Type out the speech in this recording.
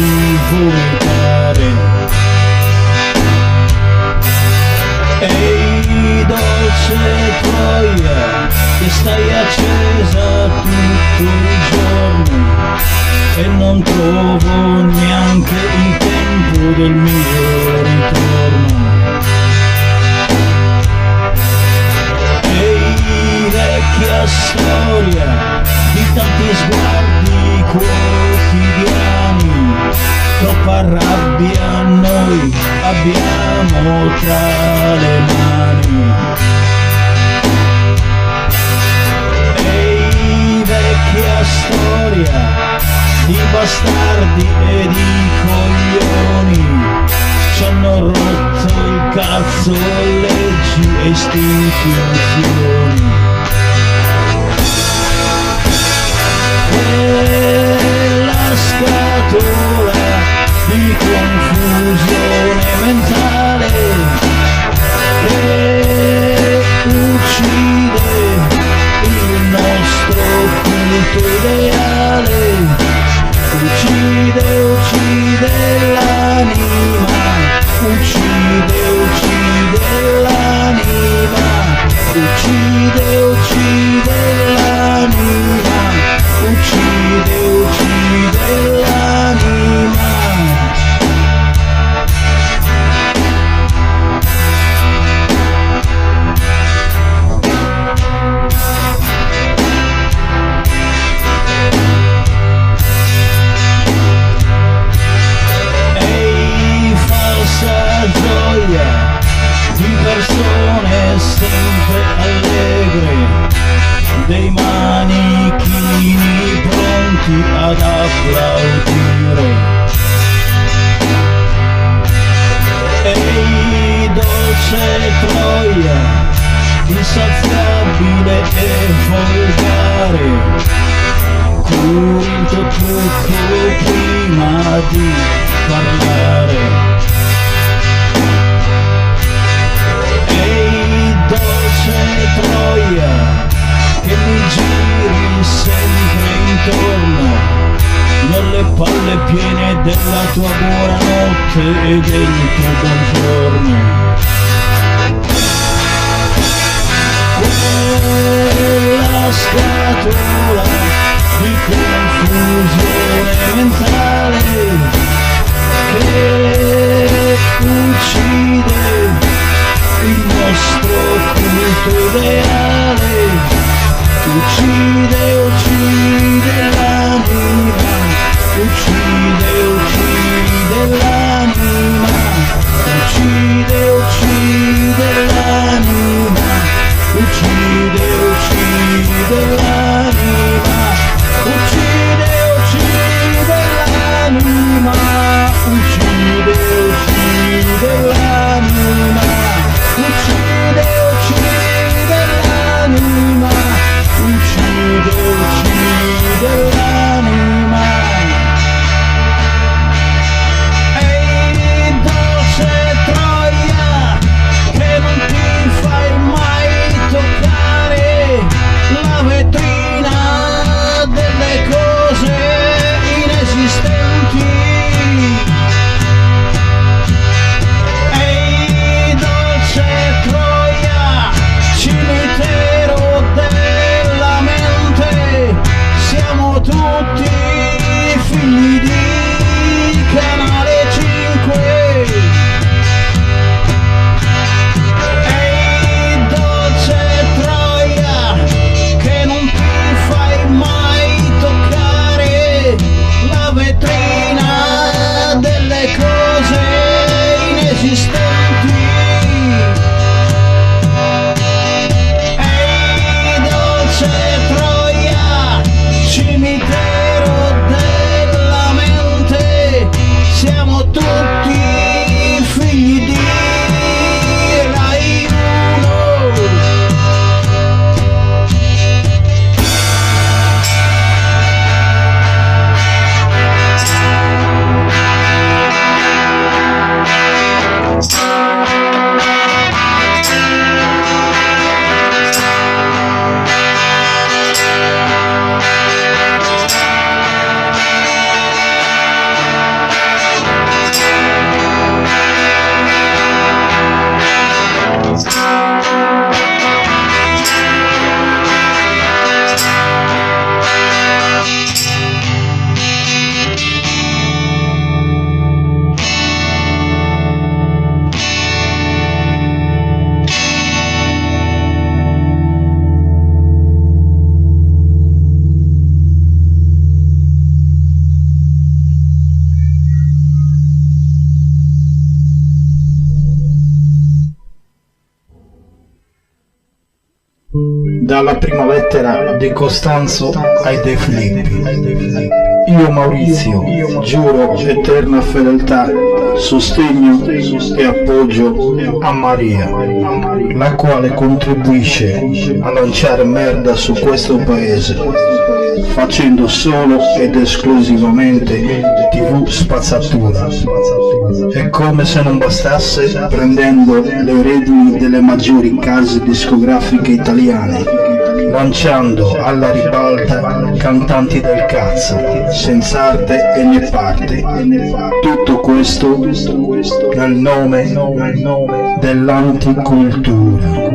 di vomitare. Ehi dolce Troia, che stai accesa tutto il giorno e non trovo neanche il tempo del mio ritorno. Ehi vecchia storia di tanti sguardi quotidiani, troppa rabbia noi abbiamo tra le mani. Ehi vecchia storia di bastardi e di coglioni, ci hanno rotto il cazzo leggi e istituzioni. Quella scatola di confusione mentale che uccide il nostro culto ideale, uccide l'anima, uccide l'anima, uccide l'anima, uccide l'anima. Gioia di persone sempre allegre, dei manichini pronti ad applaudire. Ehi dolce Troia, insaziabile e volgare, curi il tuo trucco prima di parlare. Dolce Troia, che mi giri sempre intorno, nelle palle piene della tua buonanotte e del tuo buongiorno. Quella scatola di confusione mentale che uccide il nostro culto ideale, uccide l'anima, uccide l'anima, uccide l'anima, uccide l'anima, uccide l'anima, uccide l'anima. Uccide l'anima, uccide l'anima. Ehi dolce Troia, che non ti fai mai toccare la vetrina delle cose inesistenti. dalla prima lettera di Costanzo ai De Filippi. Io Maurizio giuro eterna fedeltà, sostegno e appoggio a Maria, la quale contribuisce a lanciare merda su questo paese, facendo solo ed esclusivamente TV spazzatura. E come se non bastasse, prendendo le redini delle maggiori case discografiche italiane, lanciando alla ribalta cantanti del cazzo, senza arte e né parte. Tutto questo nel nome dell'anticultura.